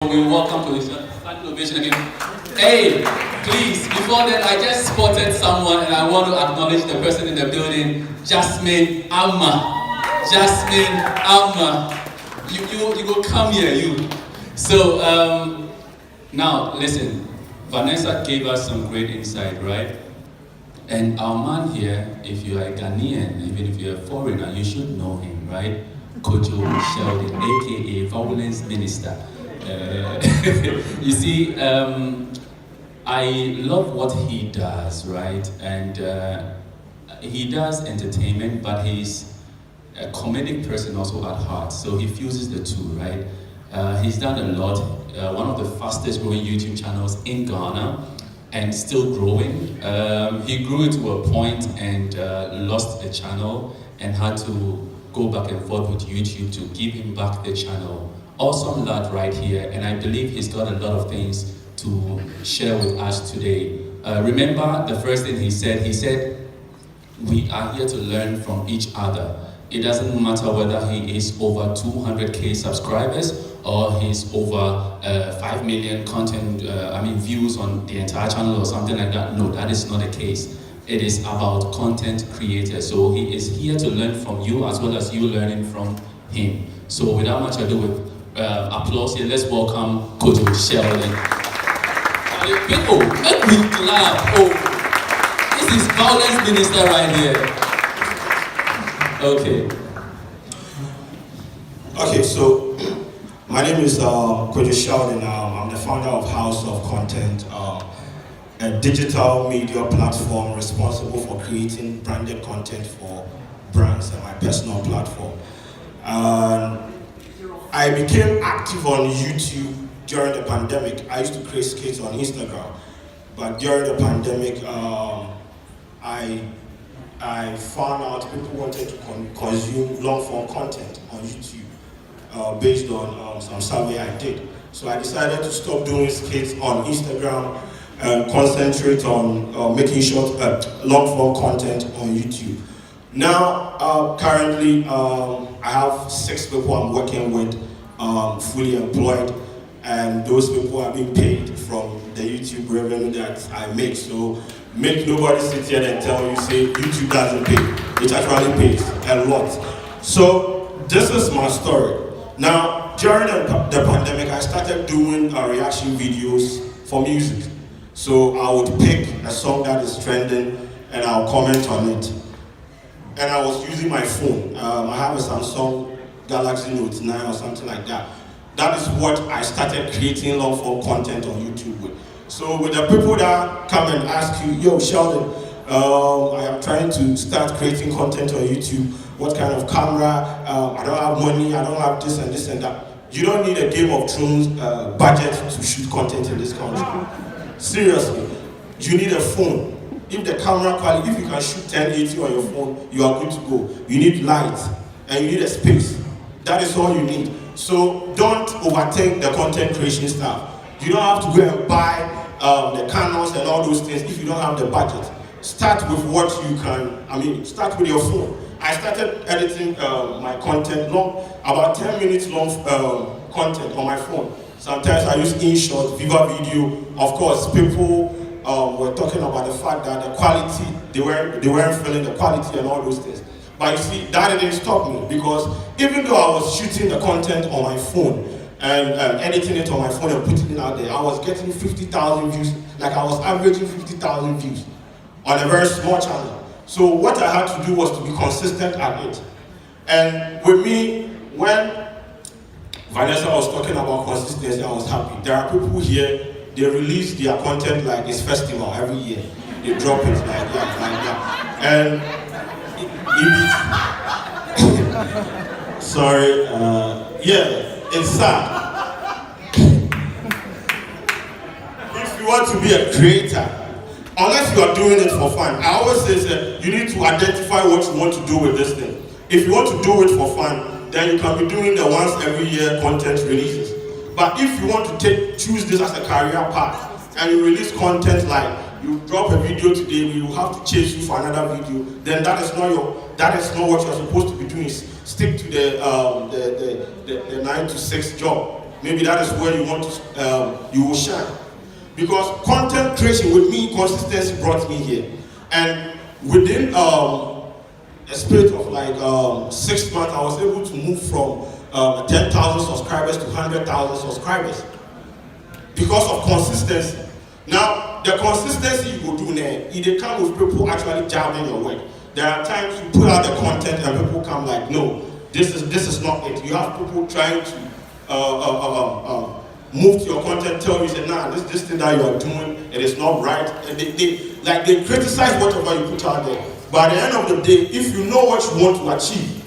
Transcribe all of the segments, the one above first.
We welcome to this standing ovation again. Hey, please, before that, I just spotted someone and I want to acknowledge the person in the building, Jasmine Amma. Jasmine Amma. You go come here, you. So, now, listen, Vanessa gave us some great insight, right? And our man here, if you are a Ghanaian, even if you're a foreigner, you should know him, right? Kwadwo Sheldon, aka Violence Minister. You see, I love what he does, right? And he does entertainment, but he's a comedic person also at heart. So he fuses the two, right? He's done a lot. One of the fastest growing YouTube channels in Ghana, and still growing. He grew it to a point and lost the channel and had to go back and forth with YouTube to give him back the channel. Awesome lad right here, and I believe he's got a lot of things to share with us today. Remember the first thing he said, we are here to learn from each other. It doesn't matter whether he is over 200k subscribers or he's over 5 million views on the entire channel or something like that. No, that is not the case. It is about content creators. So he is here to learn from you as well as you learning from him. So without much ado, with applause here, let's welcome Kwadwo Sheldon. People, make me clap. Oh, this is Violence Minister right here. Okay. Okay, so my name is Kwadwo Sheldon. I'm the founder of House of Content, a digital media platform responsible for creating branded content for brands and my personal platform. I became active on YouTube during the pandemic. I used to create skits on Instagram, but during the pandemic, I found out people wanted to consume long-form content on YouTube based on some survey I did. So I decided to stop doing skits on Instagram and concentrate on making short, long-form content on YouTube. Now, currently, I have 6 people I'm working with, fully employed, and those people are being paid from the YouTube revenue that I make. So make nobody sit here and tell you, say, YouTube doesn't pay. It actually pays a lot. So this is my story. Now, during the pandemic, I started doing reaction videos for music. So I would pick a song that is trending and I'll comment on it. And I was using my phone. I have a Samsung Galaxy Note 9 or something like that. That is what I started creating long-form content on YouTube with. So with the people that come and ask you, yo, Sheldon, I am trying to start creating content on YouTube. What kind of camera? I don't have money. I don't have this and this and that. You don't need a Game of Thrones budget to shoot content in this country. Seriously, you need a phone. If the camera quality, if you can shoot 1080 on your phone, you are good to go. You need light and you need a space. That is all you need. So don't overthink the content creation stuff. You don't have to go and buy the canons and all those things if you don't have the budget. Start with what you can, start with your phone. I started editing my content about 10 minutes long content on my phone. Sometimes I use InShot, Viva Video. Of course, people were talking about the fact that the quality, they weren't feeling the quality and all those things. But you see, that didn't stop me, because even though I was shooting the content on my phone and editing it on my phone and putting it out there, I was getting 50,000 views, like I was averaging 50,000 views on a very small channel. So what I had to do was to be consistent at it. And with me, when Vanessa was talking about consistency, I was happy. There are people here, they release their content like it's festival every year. They drop it like that. And sorry, it's sad. If you want to be a creator, unless you are doing it for fun, I always say you need to identify what you want to do with this thing. If you want to do it for fun, then you can be doing the once every year content releases. But if you want to choose this as a career path and you release content like you drop a video today, we will have to chase you for another video, then that is not what you're supposed to be doing. Stick to the 9 to 6 job. maybe that is where you want to, you will shine. Because content creation with me, consistency brought me here. And within a space of like 6 months, I was able to move from 10,000 subscribers to 100,000 subscribers. Because of consistency. Now, the consistency you will do now, it comes with people actually jamming your work. There are times you put out the content and people come like, no, this is not it. You have people trying to move to your content, tell you, say, nah, this thing that you are doing, it is not right. And they criticize whatever you put out there. But at the end of the day, if you know what you want to achieve,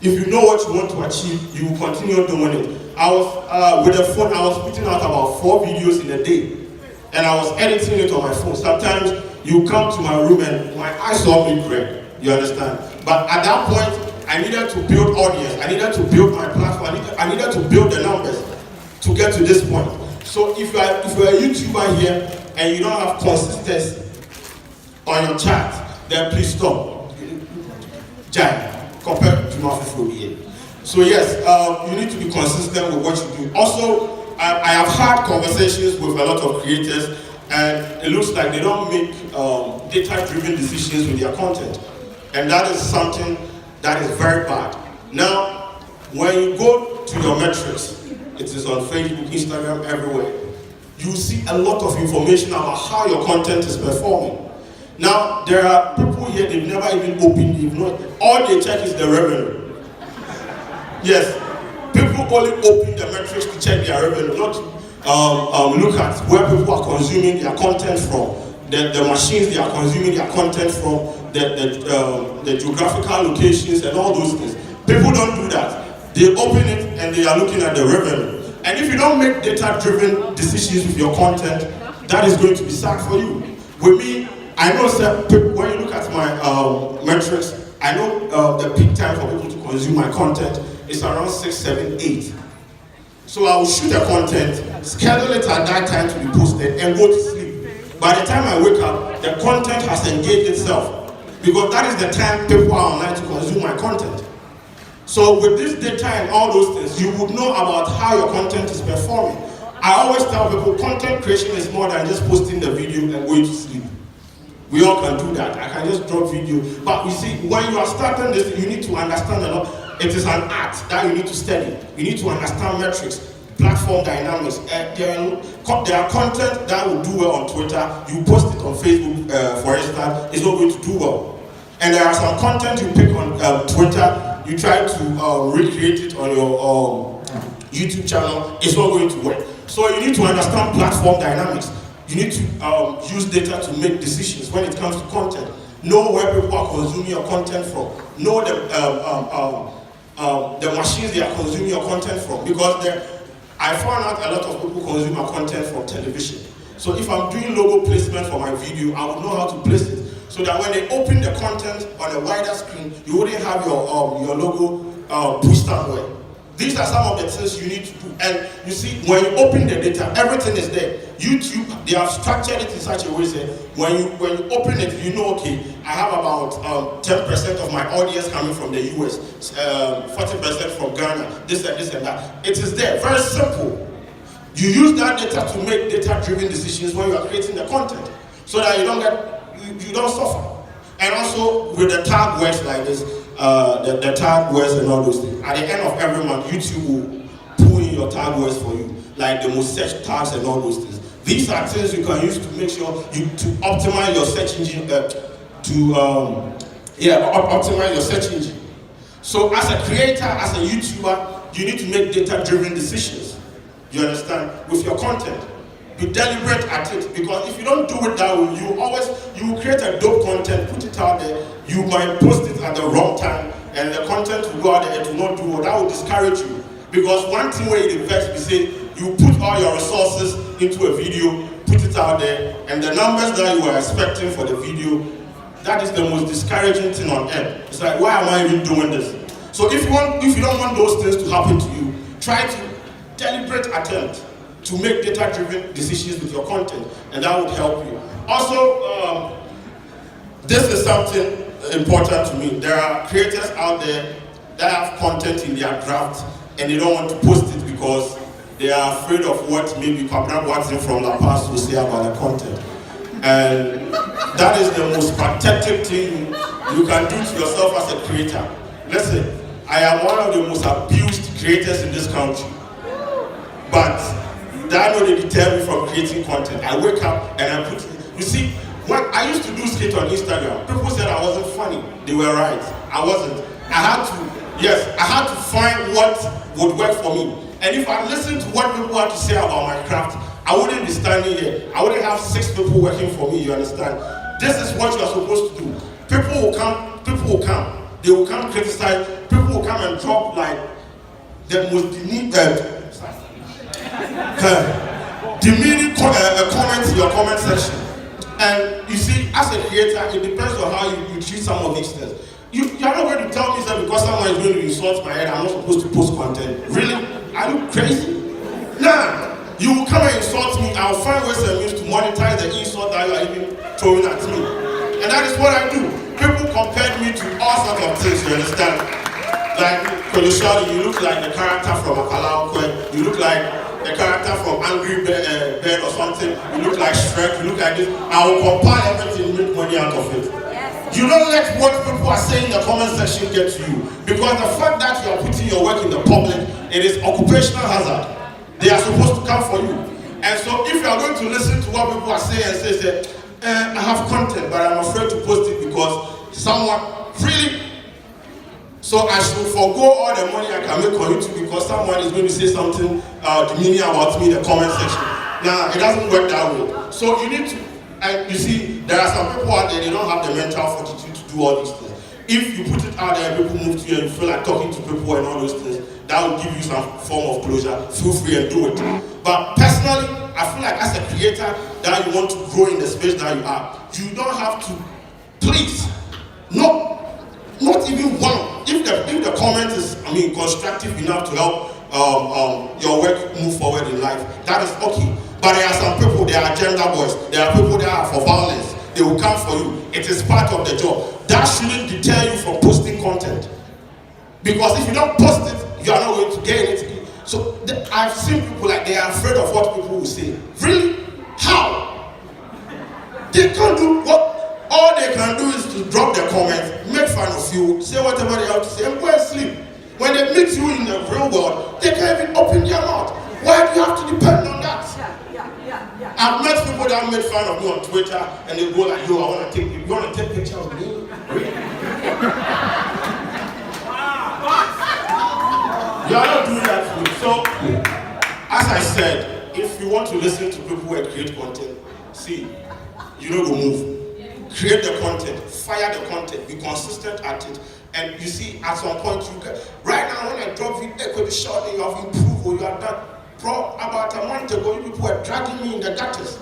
you will continue doing it. I was with the phone, I was putting out about 4 videos in a day. And I was editing it on my phone. Sometimes you come to my room and my eyes saw me red. You understand? But at that point, I needed to build audience. I needed to build my platform. I needed to build the numbers to get to this point. So if you're a YouTuber here and you don't have consistency on your chat, then please stop. Giant, compared to my here. So yes, you need to be consistent with what you do. Also, I have had conversations with a lot of creators, and it looks like they don't make data-driven decisions with their content. And that is something that is very bad. Now, when you go to your metrics, it is on Facebook, Instagram, everywhere, you see a lot of information about how your content is performing. Now, there are people here, they've never even opened, all they check is the revenue. Yes, people only open the metrics to check their revenue, not look at where people are consuming their content from, the machines they are consuming their content from, the geographical locations and all those things. People don't do that. They open it and they are looking at the revenue. And if you don't make data-driven decisions with your content, that is going to be sad for you. With me, I know when you look at my metrics, I know the peak time for people to consume my content is around 6, 7, 8. So I will shoot the content, schedule it at that time to be posted, and go to sleep. By the time I wake up, the content has engaged itself. Because that is the time people are online to consume my content. So with this data and all those things, you would know about how your content is performing. I always tell people, content creation is more than just posting the video and going to sleep. We all can do that. I can just drop video. But you see, when you are starting this, you need to understand a lot. It is an art that you need to study. You need to understand metrics, platform dynamics. There are content that will do well on Twitter. You post it on Facebook, for instance, it's not going to do well. And there are some content you pick on Twitter, you try to recreate it on your YouTube channel, it's not going to work. So you need to understand platform dynamics. You need to use data to make decisions when it comes to content. Know where people are consuming your content from. Know the machines they are consuming your content from. Because I found out a lot of people consume my content from television. So if I'm doing logo placement for my video, I would know how to place it. So that when they open the content on a wider screen, you wouldn't have your logo pushed somewhere. These are some of the things you need to do. And you see, when you open the data, everything is there. YouTube, they have structured it in such a way that when you open it, you know, okay, I have about 10% of my audience coming from the US, 40% from Ghana, this and that. It is there, very simple. You use that data to make data-driven decisions when you are creating the content, so that you don't suffer. And also with the tag words like this, the tag words and all those things. At the end of every month, YouTube will pull in your tag words for you, like the most searched tags and all those things. These are things you can use to make sure to optimize your search engine, optimize your search engine. So as a creator, as a YouTuber, you need to make data-driven decisions. You understand? With your content. Be deliberate at it, because if you don't do it that way, you will create a dope content, put it out there, you might post it at the wrong time, and the content will go out there, it will not do well. That will discourage you. Because one thing where it invest, we say, you put all your resources into a video, put it out there, and the numbers that you were expecting for the video, that is the most discouraging thing on earth. It's like, why am I even doing this? So if you don't want those things to happen to you, try to deliberate attempt to make data-driven decisions with your content, and that would help you. Also, this is something important to me. There are creators out there that have content in their draft, and they don't want to post it because they are afraid of what maybe Kwadwo Watson from La Paz will say about the content. And that is the most pathetic thing you can do to yourself as a creator. Listen, I am one of the most abused creators in this country. But that know they deter me from creating content. I wake up and I put, you see, when I used to do skit on Instagram, people said I wasn't funny. They were right. I wasn't. I had to find what would work for me. And if I listened to what people had to say about my craft, I wouldn't be standing here. I wouldn't have 6 people working for me, you understand? This is what you are supposed to do. People will come. They will come criticize. People will come and drop like the most demeaning comments in your comment section. And you see, as a creator, it depends on how you treat some of these things. You're not going to tell me that because someone is going to insult my head, I'm not supposed to post content. Really? Are you crazy? Nah. You will come and insult me, I'll find ways and means to monetize the insult that you are even throwing at me. And that is what I do. People compared me to all sorts of things, you understand? Like, Sheldon, you look like the character from Akalaokwe, you look like the character from Angry Bird or something, you look like Shrek, you look like this. I will compile everything and make money out of it. You don't let what people are saying in the comment section get to you. Because the fact that you are putting your work in the public, it is occupational hazard. They are supposed to come for you. And so if you are going to listen to what people are saying and say, I have content, but I'm afraid to post it because someone really, so I should forgo all the money I can make on YouTube because someone is going to say something demeaning about me in the comment section. Nah, it doesn't work that way. So you need to, and you see, there are some people out there, they don't have the mental fortitude to do all these things. If you put it out there and people move to you and you feel like talking to people and all those things, that will give you some form of closure. Feel free and do it. But personally, I feel like as a creator that you want to grow in the space that you are, you don't have to, please, not even one. If the comment is, constructive enough to help your work move forward in life, that is okay. But there are some people, they are agenda boys. There are people that are for violence. They will come for you. It is part of the job. That shouldn't deter you from posting content. Because if you don't post it, you are not going to get anything. So I've seen people like they are afraid of what people will say. Really? How? They can't do what? All they can do is to drop their comments, make fun of you, say whatever they have to say, and go and sleep. When they meet you in the real world, they can't even open their mouth. Why do you have to depend on that? I've met people that made fun of me on Twitter, and they go like, yo, you want to take pictures of me? You are not doing that for me. So, as I said, if you want to listen to people and create content, see, you know to move. Create the content, fire the content, be consistent at it. And you see, at some point, you get, right now, when I drop video, with the shot, you have improved or you have done. Bro, about a month ago, you people were dragging me in the gutters.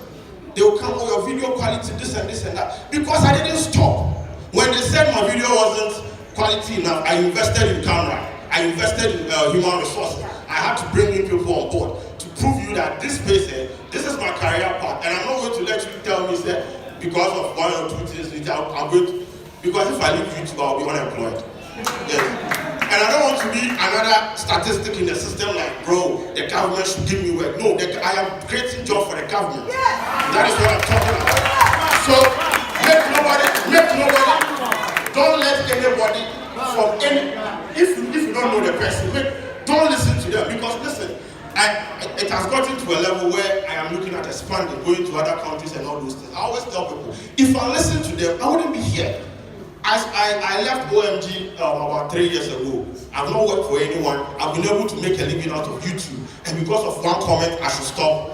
They will come, your video quality, this and this and that. Because I didn't stop. When they said my video wasn't quality enough, I invested in camera. I invested in human resources. I had to bring in people on board to prove you that this space, this is my career path. And I'm not going to let you tell me that because of one or two things, I'm going to, because if I leave YouTube, I'll be unemployed. Yes. And I don't want to be another statistic in the system like, bro, the government should give me work. No, I am creating job for the government. Yes. That is what I'm talking about. Yes. So, don't let anybody from any, if you don't know the person, don't listen to them. Because listen, it has gotten to a level where I am looking at expanding, going to other countries and all those things. I always tell people, if I listen to them, I wouldn't be here. I left OMG about 3 years ago. I've not worked for anyone. I've been able to make a living out of YouTube. And because of one comment, I should stop.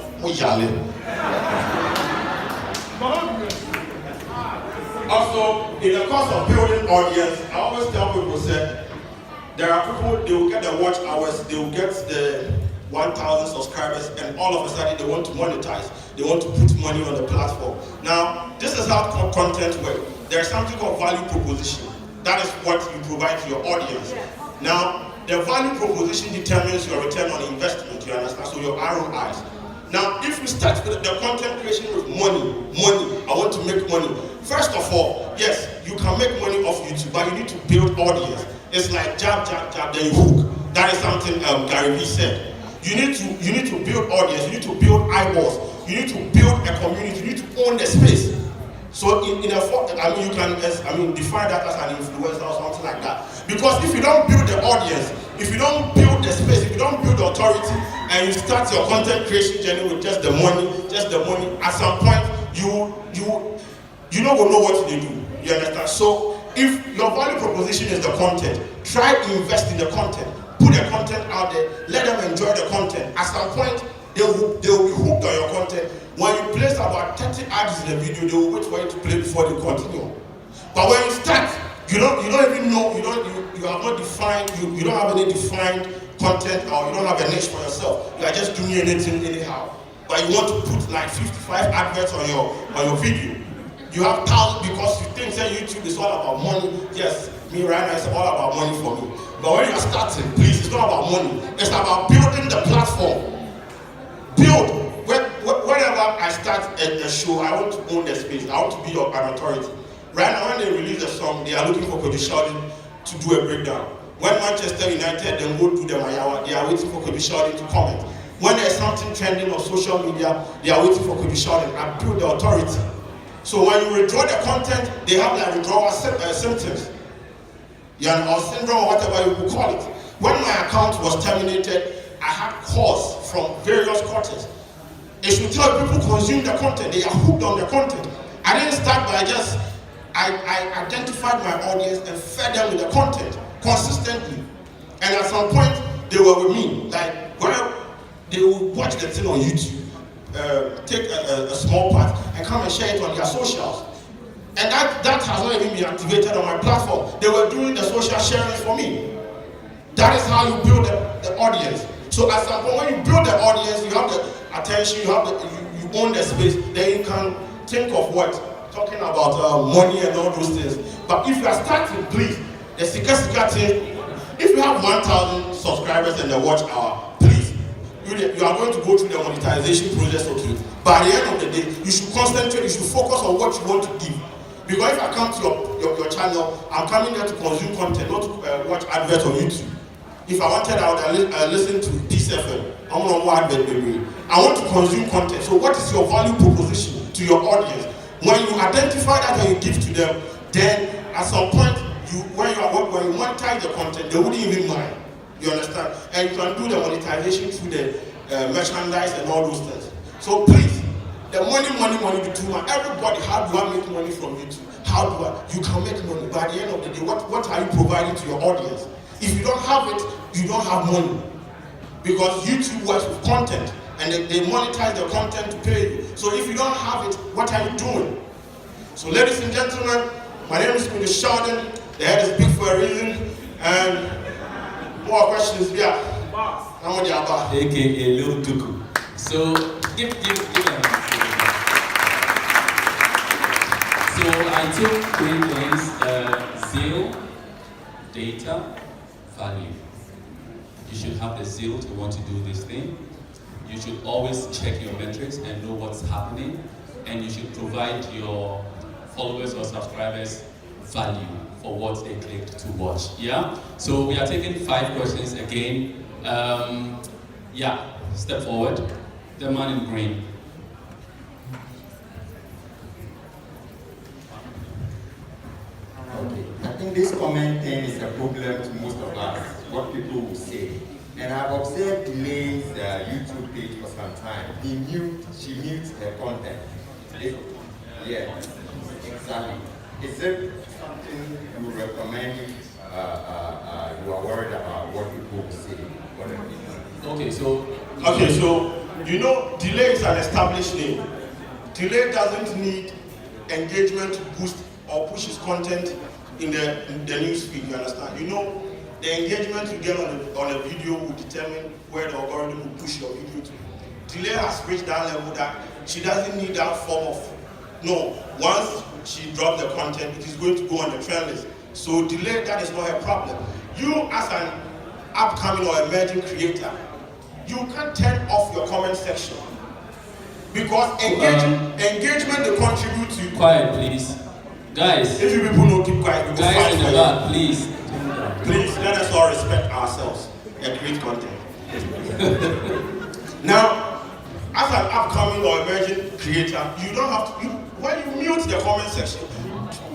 Also, in the course of building audience, I always tell people, there are people, they will get the watch hours, they will get the 1,000 subscribers, and all of a sudden they want to monetize. They want to put money on the platform. Now, this is how content works. There's something called value proposition. That is what you provide to your audience. Now, the value proposition determines your return on investment, you understand? So your ROIs. Now, if you start with the content creation with money, I want to make money. First of all, yes, you can make money off YouTube, but you need to build audience. It's like jab, then you hook. That is something Gary Vee said. You need to build audience, you need to build eyeballs, you need to build a community, you need to own the space. So in a form, I mean, you can define that as an influencer or something like that. Because if you don't build the audience, if you don't build the space, if you don't build the authority, and you start your content creation journey with just the money, at some point you don't know what to do. You understand? So if your value proposition is the content, try to invest in the content. Put the content out there, let them enjoy the content. At some point, they will be hooked on your content. When you place about 30 ads in the video, they will wait for you to play before they continue. But when you start, you don't even know, you don't have any defined content, or you don't have a niche for yourself. You are just doing anything anyhow. But you want to put like 55 adverts on your video. You have thousands because you think that YouTube is all about money. Yes, me right now, it's all about money for me. But when you're starting, please, it's not about money. It's about building the platform. Build. Whenever I start a show, I want to own the space. I want to be an authority. Right now, when they release a song, they are looking for Sheldon to do a breakdown. When Manchester United then go to the Mayawa, they are waiting for Sheldon to comment. When there's something trending on social media, they are waiting for Sheldon. I build the authority. So when you withdraw the content, they have like withdrawal symptoms. Or syndrome, or whatever you will call it. When my account was terminated, I had calls from various quarters. It should tell people consume the content. They are hooked on the content. I didn't start by I identified my audience and fed them with the content consistently. And at some point, they were with me. Like, where they would watch the thing on YouTube, take a small part, and come and share it on their socials. And that has not even been activated on my platform. They were doing the social sharing for me. That is how you build the audience. So at some point, when you build the audience, you have the attention, you own the space, then you can think of what? Talking about money and all those things. But if you are starting, please, the sika thing, if you have 1,000 subscribers and the watch hour, please, you are going to go through the monetization process, okay? By the end of the day, you should concentrate, you should focus on what you want to give. Because if I come to your channel, I'm coming there to consume content, not to watch adverts on YouTube. If I wanted, I would listen to Peace FM. I want to watch advert, baby. I want to consume content. So what is your value proposition to your audience? When you identify that and you give to them, then at some point, when you monetize the content, they wouldn't even mind. You understand? And you can do the monetization through the merchandise and all those things. So please, the money be too much. Everybody, how do I make money from YouTube? You can make money. By the end of the day, what are you providing to your audience? If you don't have it, you don't have money. Because YouTube works with content, and they monetize the content to pay you. So if you don't have it, what are you doing? So ladies and gentlemen, my name is Sheldon. The head is big for a reason. And more questions, yeah. AKA Lil Duku. So give them. So I took 3 things: zeal, data, value. You should have the zeal to want to do this thing. You should always check your metrics and know what's happening, and you should provide your followers or subscribers value for what they clicked to watch. Yeah? So we are taking 5 questions again. Step forward. The man in green. Okay, I think this comment thing is a problem to most of us, what people will say. And I've observed Delay's YouTube page for some time. She mutes her content. Yeah, exactly. Is it something you recommend if you are worried about what people will say? Okay, so Delay is an established name. Delay doesn't need engagement to boost or push his content in the news feed, you understand? The engagement you get on a video will determine where the algorithm will push your video to. Delay has reached that level that she doesn't need that form of, once she drops the content, it is going to go on the trend list. So Delay, that is not her problem. You as an upcoming or emerging creator, you can't turn off your comment section. Because engagement they contribute to. Quiet, please. Guys. If you people don't keep quiet, we will guys fight in for the back, please. Please, let us all respect ourselves. and create content. Now, as an upcoming or emerging creator, you don't have to, when you mute the comment section,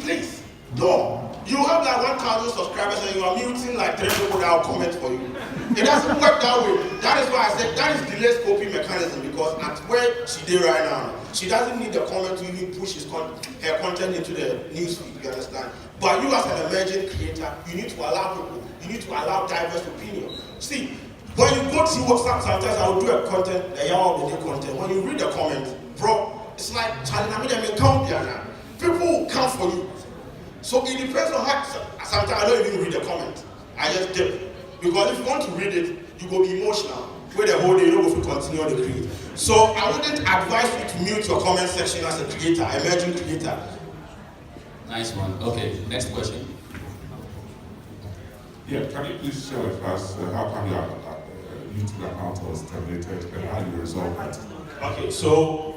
please, no. You have like 1,000 subscribers and you are muting like 3 people that will comment for you. It doesn't work that way. That is why I said that is delay scoping mechanism, because at where she did right now, she doesn't need the comment to even push her content into the newsfeed, you understand? But you as an emerging creator, you need to allow people, you need to allow diverse opinion. See, when you go to WhatsApp, sometimes I will do a content, a year of the day content. When you read the comments, bro, it's like people will come for you. So it depends on how, sometimes I don't even read the comment. I just dip. Because if you want to read it, you go be emotional. Wait the whole day, you don't go to continue the create. So I wouldn't advise you to mute your comment section as a creator, emerging creator. Nice one. Okay, next question. Yeah, can you please share with us how come your YouTube account was terminated and how you resolved it? Okay, so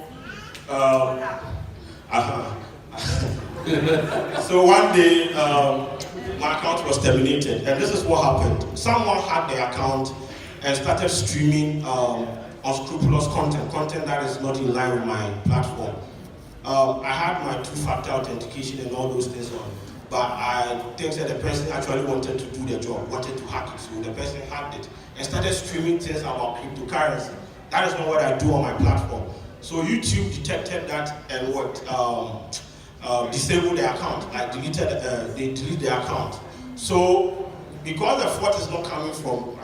so one day, my account was terminated, and this is what happened. Someone hacked the account and started streaming unscrupulous content that is not in line with my platform. I had my 2-factor authentication and all those things on, but I think that the person actually wanted to do the job, wanted to hack it, so the person hacked it and started streaming things about cryptocurrency. That is not what I do on my platform. So YouTube detected that and disabled the account, like they deleted the account. So because the fault is not coming from,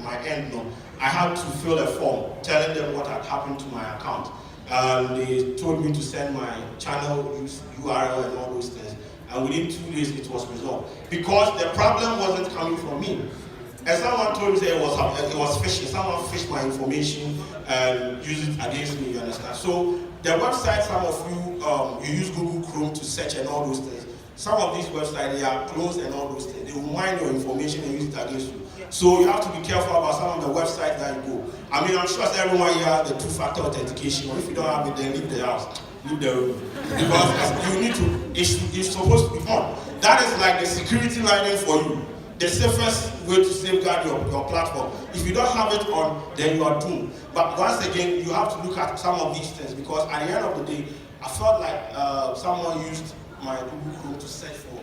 my end, no, I had to fill a form telling them what had happened to my account. They told me to send my channel URL and all those things. And within 2 days it was resolved. Because the problem wasn't coming from me. And someone told me it was phishing. Someone phished my information and used it against me, you understand? So the website, some of you, you use Google Chrome to search and all those things. Some of these websites, they are closed and all those things. They will mine your information and use it against you. So you have to be careful about some of the websites that you go. I'm sure everyone here has the 2-factor authentication. If you don't have it, then leave the house. Leave the room. Because you need to, it's supposed to be on. That is like the security lining for you. The safest way to safeguard your platform. If you don't have it on, then you are doomed. But once again, you have to look at some of these things, because at the end of the day, I felt like someone used my Google Chrome to search for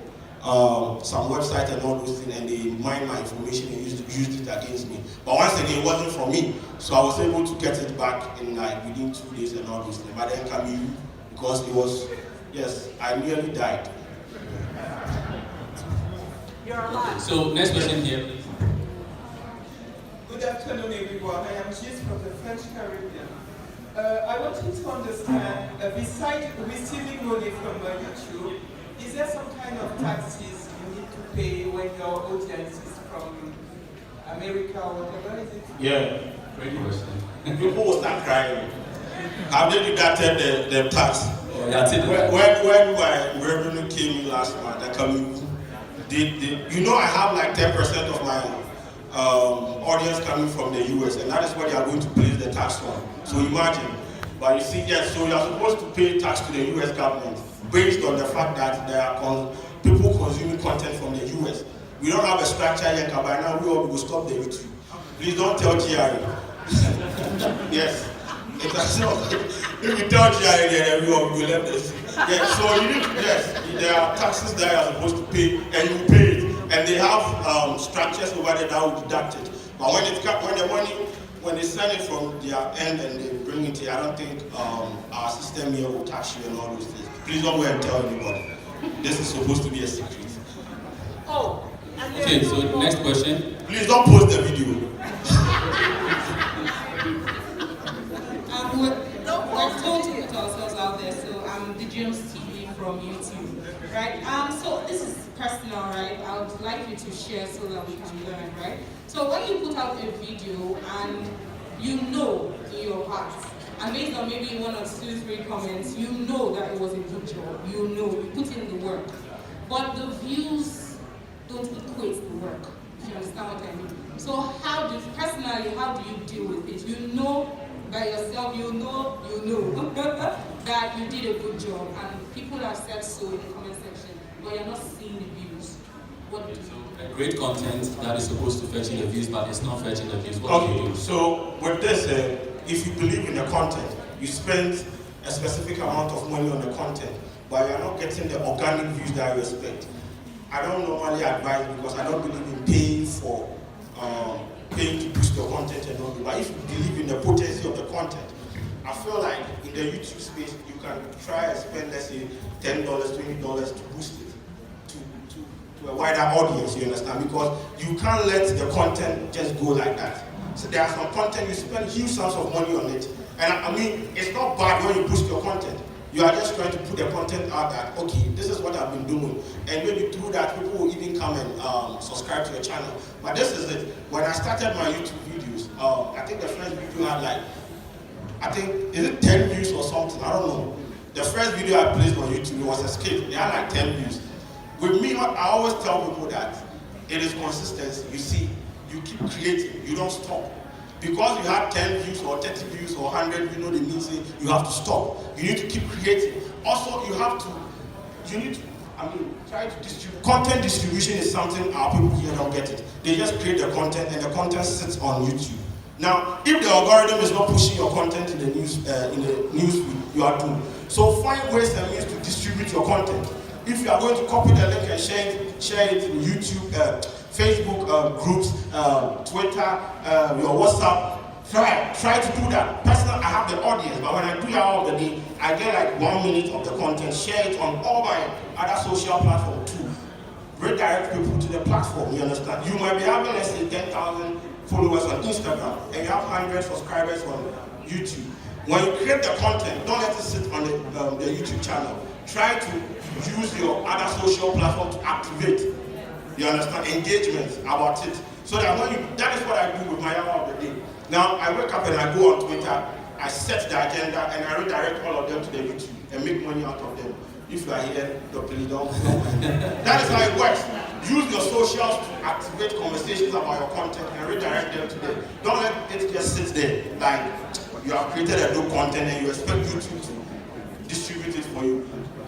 some website and all those things, and they mined my information and used it against me. But once again, it wasn't from me, so I was able to get it back in like within 2 days and all those things. But then came you, because it was, yes, I nearly died. You're alive. So next question here, please. Good afternoon, everyone. I am Gilles from the French Caribbean. I want you to understand, besides receiving money from YouTube, is there some kind of taxes you need to pay when your audience is from America or whatever? Is it? Yeah. Great question. People will start crying. Have they deducted the tax? That's it. When my revenue came in last month, I have like 10% of my audience coming from the US, and that is what they are going to place the tax on. So imagine. But you see, yes, so you are supposed to pay tax to the US government based on the fact that there are people consuming content from the US. We don't have a structure yet, but by now we will stop the YouTube. Please don't tell GRA. Yes. If you tell GRA, then everyone will let this. Yes, so you need to, yes, there are taxes that you are supposed to pay, and you pay it. And they have structures over there that will deduct it. But when they send it from their end and they bring it here, I don't think our system here will tax you and all those things. Please don't go and tell anybody. This is supposed to be a secret. Oh, and Okay, so next question. Please don't post the video. We're told to put ourselves out there, so I'm the James TV from YouTube, right? So this is personal, right? I would like you to share so that we can learn, right? So when you put out a video and you know in your heart, and based on maybe 1 or 2, 3 comments, you know that it was a good job, you put in the work, but the views don't equate the work, if you understand what I mean. So how do you deal with it? You know by yourself, you know that you did a good job, and people have said so in the comment section, but you're not seeing the views. What do you do? Great content that is supposed to fetch you the views, but it's not fetching the views. What do you Okay, do? so with this, if you believe in the content, you spend a specific amount of money on the content, but you're not getting the organic views that you expect. I don't normally advise because I don't believe in paying to boost your content and all that. But if you believe in the potency of the content, I feel like in the YouTube space, you can try and spend, let's say, $10, $20 to boost it to a wider audience, you understand? Because you can't let the content just go like that. So there are some content, you spend huge sums of money on it. And I mean, it's not bad when you boost your content. You are just trying to put the content out that, okay, this is what I've been doing. And maybe through that, people will even come and subscribe to your channel. But this is it. When I started my YouTube videos, I think the first video had like, is it 10 views or something? I don't know. The first video I placed on YouTube was a skit. It had like 10 views. With me, I always tell people that it is consistency. You see, you keep creating, you don't stop. Because you have 10 views or 30 views or 100, you know the means you have to stop. You need to keep creating. Also, try to distribute. Content distribution is something our people here don't get it. They just create the content and the content sits on YouTube. Now, if the algorithm is not pushing your content in the news feed, you are doomed. So find ways and means to distribute your content. If you are going to copy the link and share it in YouTube, Facebook groups, Twitter, your WhatsApp, try to do that. Personally, I have the audience, but when I do that all the day, I get like 1 minute of the content, share it on all my other social platforms too. Redirect people to the platform, you understand? You might be having, let's say, 10,000 followers on Instagram, and you have 100 subscribers on YouTube. When you create the content, don't let it sit on the YouTube channel. Try to use your other social platform to activate, you understand, engagement about it. So that that is what I do with my hour of the day. Now, I wake up and I go on Twitter, I set the agenda, and I redirect all of them to the YouTube and make money out of them. If you are here, please don't. That is how it works. Use your socials to activate conversations about your content and redirect them to them. Don't let it just sit there like you have created a new content and you expect YouTube to distribute it for you.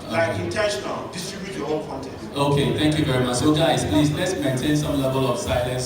Like intentional, distribute your own content. Okay, thank you very much. So guys, please let's maintain some level of silence.